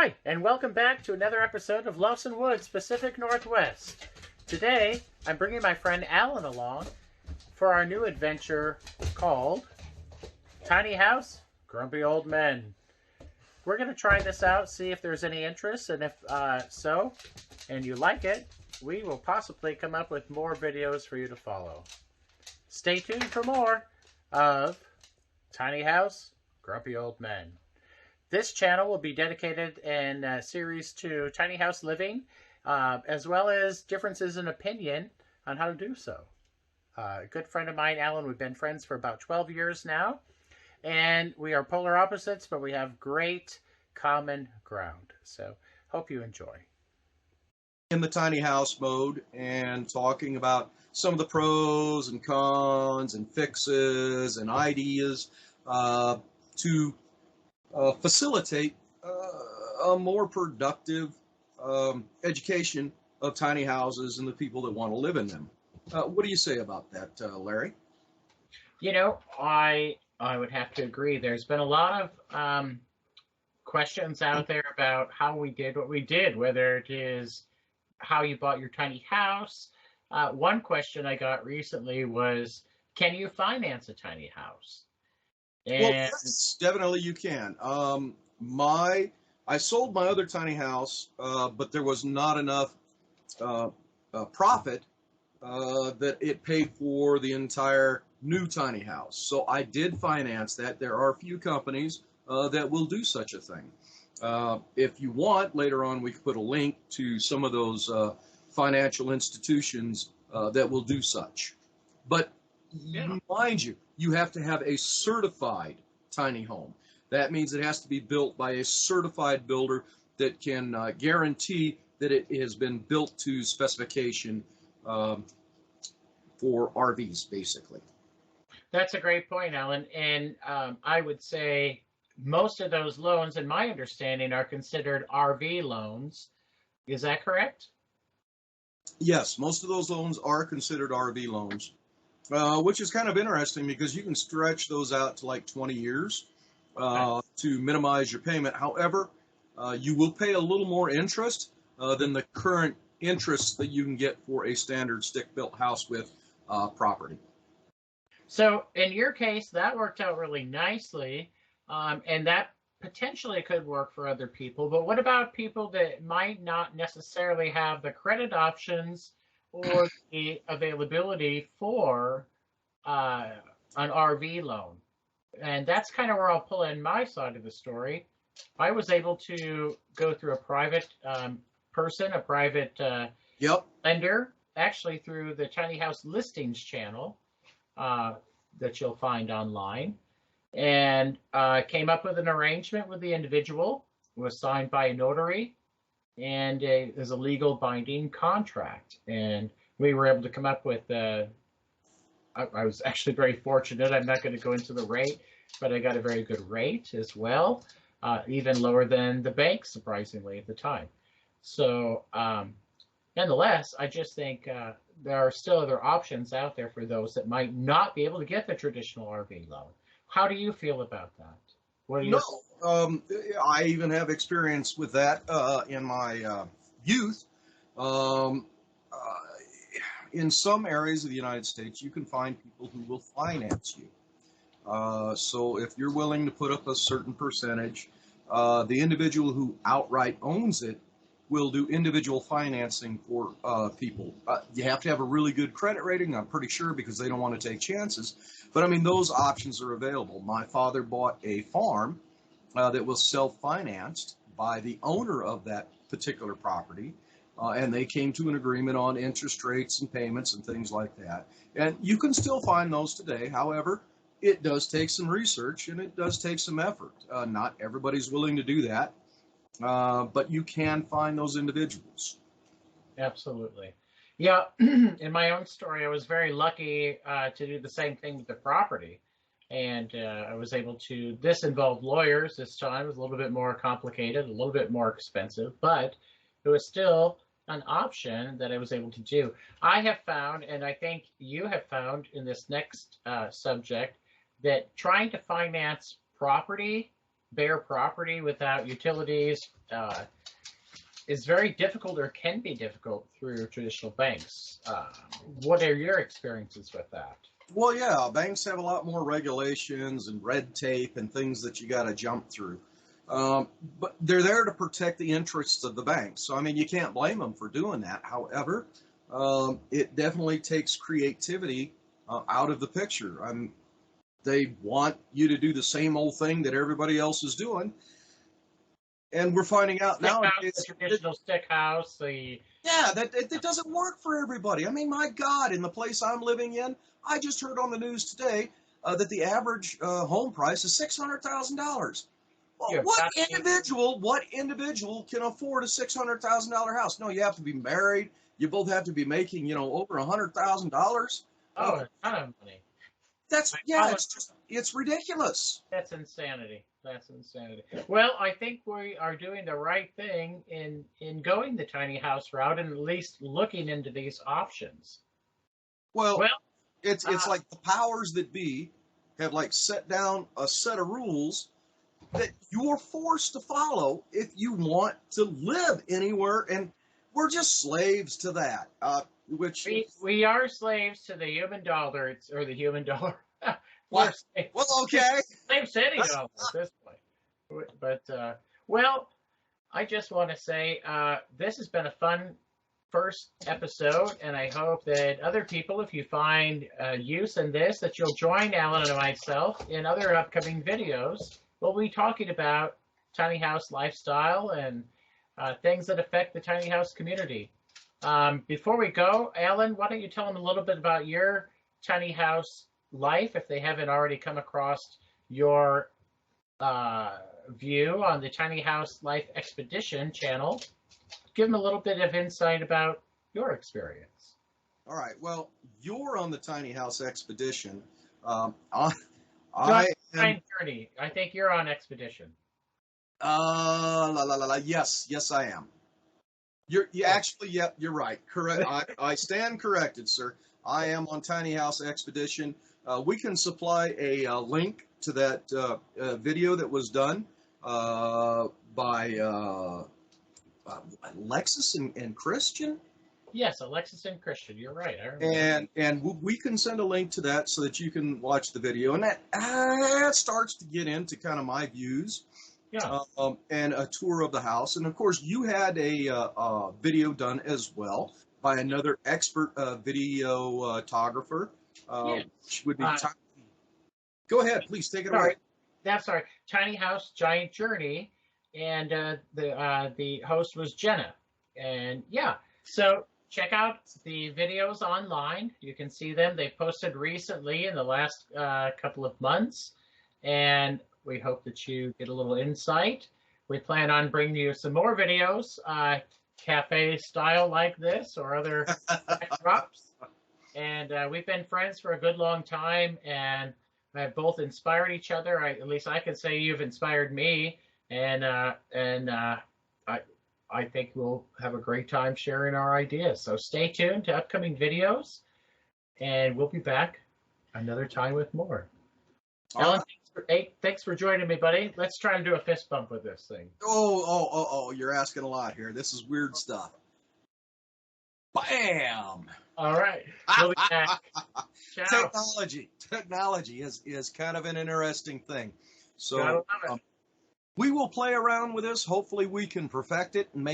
Hi, and welcome back to another episode of Lawson Woods, Pacific Northwest. Today, I'm bringing my friend Alan along for our new adventure called Tiny House, Grumpy Old Men. We're going to try this out, see if there's any interest, and if so, and you like it, we will possibly come up with more videos for you to follow. Stay tuned for more of Tiny House, Grumpy Old Men. This channel will be dedicated in series to tiny house living, as well as differences in opinion on how to do so. A good friend of mine, Alan, we've been friends for about 12 years now, and we are polar opposites, but we have great common ground. So, hope you enjoy. In the tiny house mode and talking about some of the pros and cons and fixes and ideas to facilitate a more productive education of tiny houses and the people that want to live in them. What do you say about that, Larry? You know, I would have to agree. There's been a lot of questions out there about how we did what we did, whether it is how you bought your tiny house. One question I got recently was, can you finance a tiny house? Well, yes, definitely you can. I sold my other tiny house, but there was not enough profit that it paid for the entire new tiny house. So I did finance that. There are a few companies that will do such a thing. If you want, later on we could put a link to some of those financial institutions that will do such. But mind you, you have to have a certified tiny home. That means it has to be built by a certified builder that can guarantee that it has been built to specification for RVs, basically. That's a great point, Alan. And I would say most of those loans, in my understanding, are considered RV loans. Is that correct? Yes, most of those loans are considered RV loans. Which is kind of interesting because you can stretch those out to like 20 years to minimize your payment. However, you will pay a little more interest than the current interest that you can get for a standard stick-built house with property. So in your case, that worked out really nicely, and that potentially could work for other people. But what about people that might not necessarily have the credit options or the availability for an RV loan? And that's kind of where I'll pull in my side of the story. I was able to go through a private person, a private lender, actually through the Tiny House Listings channel that you'll find online, and came up with an arrangement with the individual. It was signed by a notary, and there's a legal binding contract. And we were able to come up with, I was actually very fortunate. I'm not going to go into the rate, but I got a very good rate as well, even lower than the bank, surprisingly, at the time. So nonetheless, I just think there are still other options out there for those that might not be able to get the traditional RV loan. How do you feel about that? What do you? No, I even have experience with that in my youth. In some areas of the United States, you can find people who will finance you. So if you're willing to put up a certain percentage, the individual who outright owns it will do individual financing for people. You have to have a really good credit rating, I'm pretty sure, because they don't want to take chances. But I mean, those options are available. My father bought a farm that was self-financed by the owner of that particular property. And they came to an agreement on interest rates and payments and things like that. And you can still find those today. However, it does take some research and it does take some effort. Not everybody's willing to do that, but you can find those individuals. Absolutely. Yeah, in my own story, I was very lucky to do the same thing with the property. And I was able to, this involved lawyers this time. It was a little bit more complicated, a little bit more expensive, but it was still an option that I was able to do. I have found, and I think you have found in this next subject, that trying to finance property bare property without utilities is very difficult, or can be difficult, through traditional banks. What are your experiences with that? Well, yeah, banks have a lot more regulations and red tape and things that you got to jump through. But they're there to protect the interests of the bank. So, I mean, you can't blame them for doing that. However, it definitely takes creativity out of the picture. They want you to do the same old thing that everybody else is doing. And we're finding out now. The traditional stick house, that doesn't work for everybody. I mean, my God, in the place I'm living in, I just heard on the news today that the average home price is $600,000. Well, what individual can afford a $600,000 house? No, you have to be married. You both have to be making, over $100,000. Oh, a ton of money. It's ridiculous. That's insanity. That's insanity. Well, I think we are doing the right thing in going the tiny house route, and at least looking into these options. Well, it's like the powers that be have set down a set of rules that you're forced to follow if you want to live anywhere, and we're just slaves to that. We are slaves to the human dollar, or the human dollar. Well, okay. Slave city dollar at this point. But I just want to say this has been a fun first episode, and I hope that other people, if you find use in this, that you'll join Alan and myself in other upcoming videos. We'll be talking about tiny house lifestyle and things that affect the tiny house community. Before we go, Alan, why don't you tell them a little bit about your tiny house life, if they haven't already come across your view on the Tiny House Life Expedition channel. Give them a little bit of insight about your experience. All right. Well, you're on the Tiny House Expedition. Journey. I think you're on expedition. Yes, I am. You're right. Correct. I stand corrected, sir. I am on Tiny House Expedition. We can supply a link to that video that was done by Alexis and Christian. Yes, Alexis and Christian. You're right. I remember. And we can send a link to that so that you can watch the video, and that starts to get into kind of my views. Yeah. And a tour of the house, and of course you had a video done as well by another expert videographer. Which would be Go ahead, please take it away. That's all right. Tiny House Giant Journey, and the host was Jenna, and so check out the videos online. You can see them. They posted recently in the last couple of months, and we hope that you get a little insight. We plan on bringing you some more videos, cafe style like this, or other drops. And we've been friends for a good long time, and have both inspired each other. At least I can say you've inspired me, and I think we'll have a great time sharing our ideas. So stay tuned to upcoming videos, and we'll be back another time with more. Alan, thanks for joining me, buddy. Let's try and do a fist bump with this thing. Oh, you're asking a lot here. This is weird stuff. Bam! All right. We'll be back. Ciao. Technology is kind of an interesting thing. So we will play around with this. Hopefully we can perfect it and make